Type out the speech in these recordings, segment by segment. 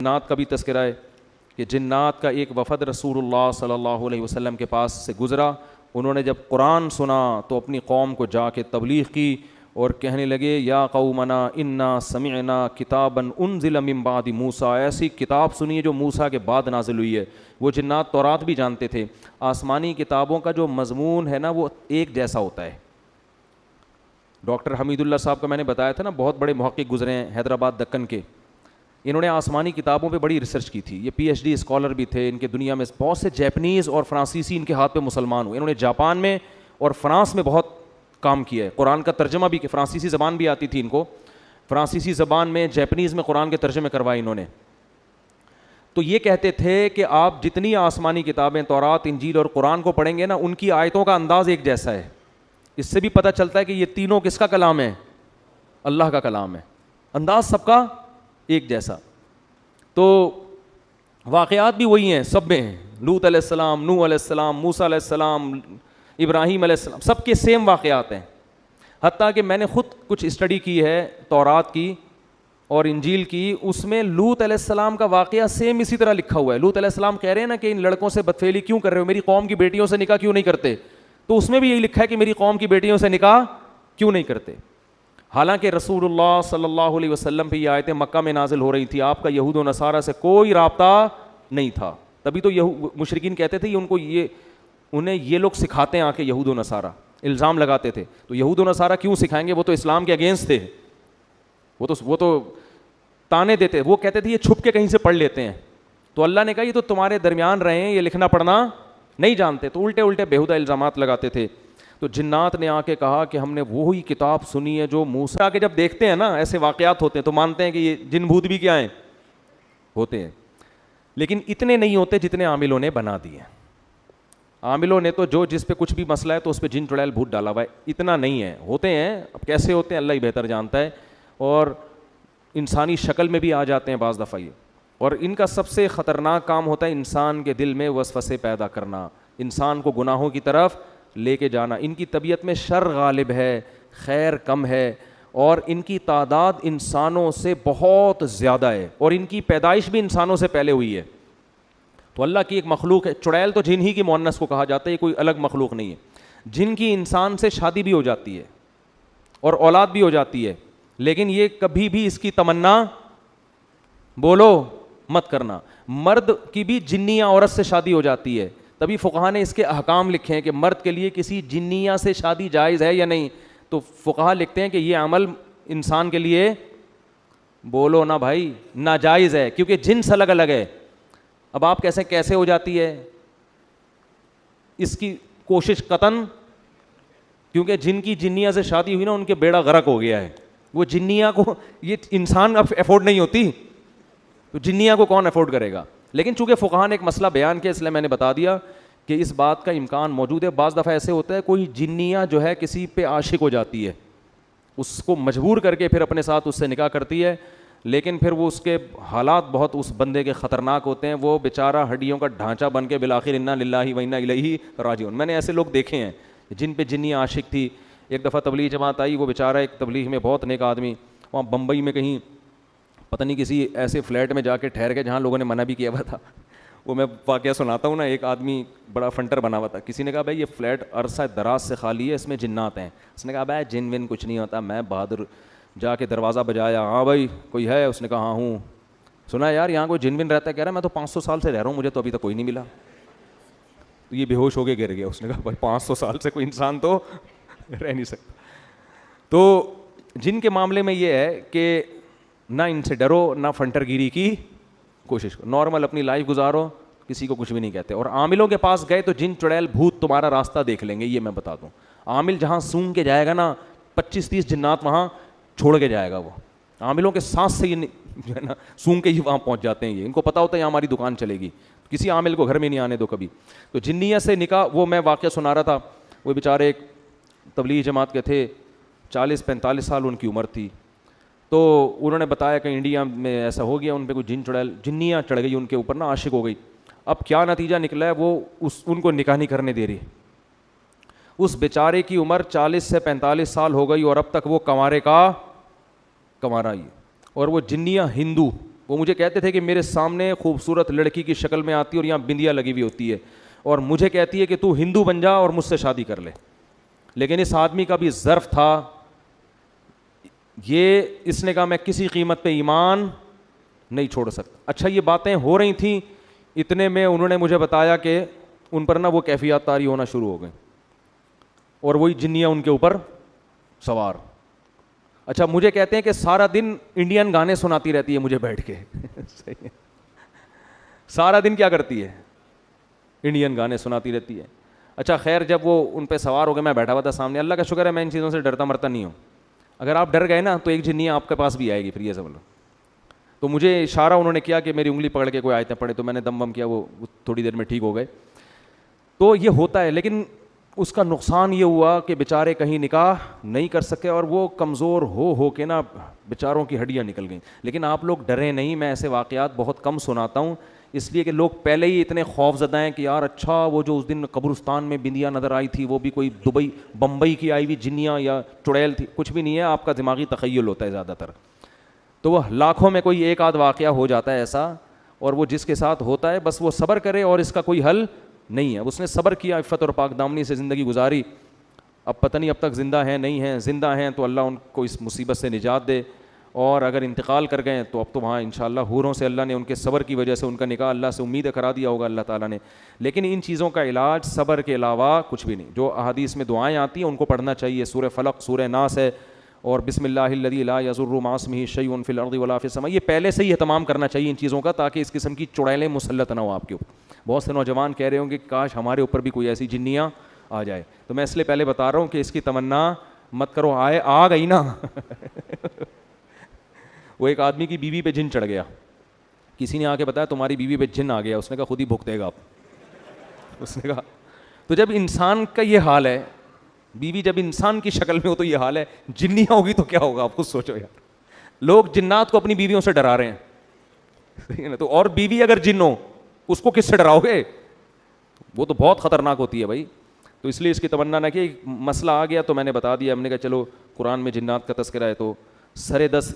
جنات کا بھی تذکرہ ہے کہ جنات کا ایک وفد رسول اللہ صلی اللہ علیہ وسلم کے پاس سے گزرا. انہوں نے جب قرآن سنا تو اپنی قوم کو جا کے تبلیغ کی اور کہنے لگے یا قومنا انا سمعنا کتابا انزل من بعد موسیٰ, ایسی کتاب سنیے جو موسیٰ کے بعد نازل ہوئی ہے. وہ جنات تورات بھی جانتے تھے. آسمانی کتابوں کا جو مضمون ہے نا وہ ایک جیسا ہوتا ہے. ڈاکٹر حمید اللہ صاحب کا میں نے بتایا تھا نا, بہت بڑے محقق گزرے ہیں حیدرآباد دکن کے. انہوں نے آسمانی کتابوں پہ بڑی ریسرچ کی تھی. یہ پی ایچ ڈی اسکالر بھی تھے. ان کے دنیا میں بہت سے جیپنیز اور فرانسیسی ان کے ہاتھ پہ مسلمان ہوئے. انہوں نے جاپان میں اور فرانس میں بہت کام کیا ہے. قرآن کا ترجمہ بھی, کہ فرانسیسی زبان بھی آتی تھی ان کو, فرانسیسی زبان میں جیپنیز میں قرآن کے ترجمے کروائے انہوں نے. تو یہ کہتے تھے کہ آپ جتنی آسمانی کتابیں تورات, انجیل اور قرآن کو پڑھیں گے نا, ان کی آیتوں کا انداز ایک جیسا ہے. اس سے بھی پتہ چلتا ہے کہ یہ تینوں کس کا کلام ہے؟ اللہ کا کلام ہے. انداز سب کا ایک جیسا. تو واقعات بھی وہی ہیں, سب میں ہیں. لوط علیہ السلام, نوح علیہ السلام, موسیٰ علیہ السلام, ابراہیم علیہ السلام, سب کے سیم واقعات ہیں. حتیٰ کہ میں نے خود کچھ اسٹڈی کی ہے تورات کی اور انجیل کی, اس میں لوط علیہ السلام کا واقعہ سیم اسی طرح لکھا ہوا ہے. لوط علیہ السلام کہہ رہے ہیں نا کہ ان لڑکوں سے بدفعلی کیوں کر رہے ہو, میری قوم کی بیٹیوں سے نکاح کیوں نہیں کرتے؟ تو اس میں بھی یہی لکھا ہے کہ میری قوم کی بیٹیوں سے نکاح کیوں نہیں کرتے. حالانکہ رسول اللہ صلی اللہ علیہ وسلم پہ یہ آیتیں مکہ میں نازل ہو رہی تھی. آپ کا یہود و نصارہ سے کوئی رابطہ نہیں تھا. تبھی تو مشرکین کہتے تھے انہیں یہ لوگ سکھاتے ہیں آ کے, یہود و نصارہ الزام لگاتے تھے. تو یہود و نصارہ کیوں سکھائیں گے, وہ تو اسلام کے اگینسٹ تھے. وہ تو تانے دیتے. وہ کہتے تھے یہ چھپ کے کہیں سے پڑھ لیتے ہیں. تو اللہ نے کہا یہ تو تمہارے درمیان رہے ہیں, یہ لکھنا پڑھنا نہیں جانتے. تو الٹے بیہودہ الزامات لگاتے تھے. تو جنات نے آ کے کہا کہ ہم نے وہی کتاب سنی ہے جو موسیٰ کے, جب دیکھتے ہیں نا ایسے واقعات ہوتے ہیں تو مانتے ہیں کہ یہ جن بھوت بھی کیا ہیں, ہوتے ہیں. لیکن اتنے نہیں ہوتے جتنے عاملوں نے بنا دیے. عاملوں نے تو جس پہ کچھ بھی مسئلہ ہے تو اس پہ جن چڑیل بھوت ڈالا ہوا ہے. اتنا نہیں ہے. ہوتے ہیں, اب کیسے ہوتے ہیں اللہ ہی بہتر جانتا ہے, اور انسانی شکل میں بھی آ جاتے ہیں بعض دفعہ یہ. اور ان کا سب سے خطرناک کام ہوتا ہے انسان کے دل میں وسوسے پیدا کرنا, انسان کو گناہوں کی طرف لے کے جانا. ان کی طبیعت میں شر غالب ہے, خیر کم ہے, اور ان کی تعداد انسانوں سے بہت زیادہ ہے, اور ان کی پیدائش بھی انسانوں سے پہلے ہوئی ہے. تو اللہ کی ایک مخلوق ہے. چڑیل تو جن ہی کی مؤنث کو کہا جاتا ہے, یہ کوئی الگ مخلوق نہیں ہے. جن کی انسان سے شادی بھی ہو جاتی ہے اور اولاد بھی ہو جاتی ہے, لیکن یہ کبھی بھی اس کی تمنا بولو مت کرنا. مرد کی بھی جنیہ عورت سے شادی ہو جاتی ہے. تبھی فقہا نے اس کے احکام لکھے ہیں کہ مرد کے لیے کسی جنیہ سے شادی جائز ہے یا نہیں. تو فقہا لکھتے ہیں کہ یہ عمل انسان کے لیے, بولو نا بھائی, ناجائز ہے, کیونکہ جنس الگ الگ ہے. اب آپ کیسے ہو جاتی ہے, اس کی کوشش قطن, کیونکہ جن کی جنیہ سے شادی ہوئی نا ان کے بیڑا غرق ہو گیا ہے. وہ جنیہ کو یہ انسان اب افورڈ نہیں ہوتی, تو جنیہ کو کون افورڈ کرے گا. لیکن چونکہ فقہا نے ایک مسئلہ بیان کیا, اس لیے میں نے بتا دیا کہ اس بات کا امکان موجود ہے. بعض دفعہ ایسے ہوتا ہے کوئی جنیہ جو ہے کسی پہ عاشق ہو جاتی ہے, اس کو مجبور کر کے پھر اپنے ساتھ اس سے نکاح کرتی ہے, لیکن پھر وہ اس کے حالات بہت اس بندے کے خطرناک ہوتے ہیں. وہ بیچارہ ہڈیوں کا ڈھانچہ بن کے بالآخر انا للہ و انا الیہ راجعون. میں نے ایسے لوگ دیکھے ہیں جن پہ جنیہ عاشق تھی. ایک دفعہ تبلیغ جماعت آئی, وہ بیچارہ ایک تبلیغ میں بہت نیک آدمی, وہاں بمبئی میں کہیں پتہ نہیں کسی ایسے فلیٹ میں جا کے ٹھہر کے جہاں لوگوں نے منع بھی کیا ہوا تھا. وہ میں واقعہ سناتا ہوں نا. ایک آدمی بڑا فنٹر بنا ہوا تھا. کسی نے کہا بھائی یہ فلیٹ عرصہ دراز سے خالی ہے, اس میں جنات ہیں. اس نے کہا بھائی جن ون کچھ نہیں ہوتا. میں بہادر جا کے دروازہ بجایا, ہاں بھائی کوئی ہے؟ اس نے کہا ہاں ہوں. سنا یار یہاں کوئی جن ون رہتا ہے؟ کہہ رہا ہے میں تو 500 سال سے رہ رہا ہوں, مجھے تو ابھی تک کوئی نہیں ملا. یہ بے ہوش ہو کے گر گیا. اس نے کہا بھائی 500 سال سے کوئی انسان تو رہ نہیں سکتا. تو جن کے معاملے میں یہ ہے کہ نہ ان سے ڈرو, نہ فنٹر گیری کی کوشش کرو, نارمل اپنی لائف گزارو, کسی کو کچھ بھی نہیں کہتے. اور عاملوں کے پاس گئے تو جن چڑیل بھوت تمہارا راستہ دیکھ لیں گے, یہ میں بتا دوں. عامل جہاں سونگ کے جائے گا نا 25-30 جنات وہاں چھوڑ کے جائے گا. وہ عاملوں کے سانس سے یہ جو ہے نا سونگ کے ہی وہاں پہنچ جاتے ہیں. یہ ان کو پتہ ہوتا ہے یہاں ہماری دکان چلے گی, کسی عامل کو گھر میں نہیں آنے دو کبھی. تو جنیہ سے نکاح, وہ میں واقعہ سنا رہا تھا. وہ بیچارے ایک تبلیغ جماعت کے تھے, 40-45 سال ان کی عمر تھی. تو انہوں نے بتایا کہ انڈیا میں ایسا ہو گیا, ان پہ کوئی جنیہ چڑھ گئی ان کے اوپر نا, عاشق ہو گئی. اب کیا نتیجہ نکلا ہے, وہ ان کو نکاح نہیں کرنے دے رہی. اس بیچارے کی عمر 40 سے 45 سال ہو گئی اور اب تک وہ کنوارے کا کنوارا ہی. اور وہ جنیہ ہندو, وہ مجھے کہتے تھے کہ میرے سامنے خوبصورت لڑکی کی شکل میں آتی ہے اور یہاں بندیا لگی ہوئی ہوتی ہے اور مجھے کہتی ہے کہ تو ہندو بن جا اور مجھ سے شادی کر لے. لیکن اس آدمی کا بھی ظرف تھا, یہ اس نے کہا میں کسی قیمت پہ ایمان نہیں چھوڑ سکتا. اچھا یہ باتیں ہو رہی تھیں, اتنے میں انہوں نے مجھے بتایا کہ ان پر نا وہ کیفیات طاری ہونا شروع ہو گئیں اور وہی جنیاں ان کے اوپر سوار. اچھا مجھے کہتے ہیں کہ سارا دن انڈین گانے سناتی رہتی ہے مجھے بیٹھ کے. سارا دن کیا کرتی ہے؟ انڈین گانے سناتی رہتی ہے. اچھا خیر جب وہ ان پہ سوار ہو گئے, میں بیٹھا ہوا تھا سامنے, اللہ کا شکر ہے میں ان چیزوں سے ڈرتا مرتا نہیں ہوں. اگر آپ ڈر گئے نا تو ایک جنیا آپ کے پاس بھی آئے گی, پھر یہ سمجھ لو. تو مجھے اشارہ انہوں نے کیا کہ میری انگلی پکڑ کے کوئی آیتیں پڑھے, تو میں نے دم بم کیا, وہ تھوڑی دیر میں ٹھیک ہو گئے. تو یہ ہوتا ہے, لیکن اس کا نقصان یہ ہوا کہ بیچارے کہیں نکاح نہیں کر سکے اور وہ کمزور ہو کے نا بیچاروں کی ہڈیاں نکل گئیں. لیکن آپ لوگ ڈریں نہیں, میں ایسے واقعات بہت کم سناتا ہوں اس لیے کہ لوگ پہلے ہی اتنے خوف زدہ ہیں کہ یار اچھا وہ جو اس دن قبرستان میں بندیا نظر آئی تھی وہ بھی کوئی دبئی بمبئی کی آئی ہوئی جنیاں یا چڑیل تھی. کچھ بھی نہیں ہے, آپ کا دماغی تخیل ہوتا ہے زیادہ تر. تو وہ لاکھوں میں کوئی ایک آدھ واقعہ ہو جاتا ہے ایسا, اور وہ جس کے ساتھ ہوتا ہے بس وہ صبر کرے اور اس کا کوئی حل نہیں ہے. اس نے صبر کیا, عفت اور پاک دامنی سے زندگی گزاری. اب پتہ نہیں اب تک زندہ ہیں نہیں ہیں, زندہ ہیں تو اللہ ان کو اس مصیبت سے نجات دے, اور اگر انتقال کر گئے تو اب تو وہاں انشاءاللہ حوروں سے اللہ نے ان کے صبر کی وجہ سے ان کا نکاح اللہ سے امید کرا دیا ہوگا اللہ تعالیٰ نے. لیکن ان چیزوں کا علاج صبر کے علاوہ کچھ بھی نہیں. جو احادیث میں دعائیں آتی ہیں ان کو پڑھنا چاہیے. سورہ فلق, سورہ ناس ہے, اور بسم اللہ الذی لا یضر مع اسمہ شیء فی الارض ولا فی السماء, یہ پہلے سے ہی اہتمام کرنا چاہیے ان چیزوں کا, تاکہ اس قسم کی چڑیلیں مسلط نہ ہو آپ کے اوپر. بہت سے نوجوان کہہ رہے ہوں کہ کاش ہمارے اوپر بھی کوئی ایسی جنیاں آ جائے. تو میں اس لیے پہلے بتا رہا ہوں کہ اس کی تمنا مت کرو, آ گئی نا. وہ ایک آدمی کی بیوی پہ جن چڑھ گیا, کسی نے آ کے بتایا تمہاری بیوی پہ جن آ گیا. اس نے کہا خود ہی بھگتے گا آپ. اس نے کہا تو جب انسان کا یہ حال ہے, بیوی جب انسان کی شکل میں ہو تو یہ حال ہے, جنیاں ہوگی تو کیا ہوگا آپ خود سوچو یار. لوگ جنات کو اپنی بیویوں سے ڈرا رہے ہیں, تو اور بیوی اگر جن ہو اس کو کس سے ڈراؤ گے؟ وہ تو بہت خطرناک ہوتی ہے بھائی. تو اس لیے اس کی تمنا نہ کہ مسئلہ آ گیا تو میں نے بتا دیا. ہم نے کہا چلو قرآن میں جنات کا تذکرہ ہے تو سرے دس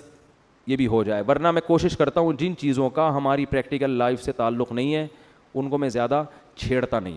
یہ بھی ہو جائے. ورنہ میں کوشش کرتا ہوں جن چیزوں کا ہماری پریکٹیکل لائف سے تعلق نہیں ہے ان کو میں زیادہ چھیڑتا نہیں ہوں.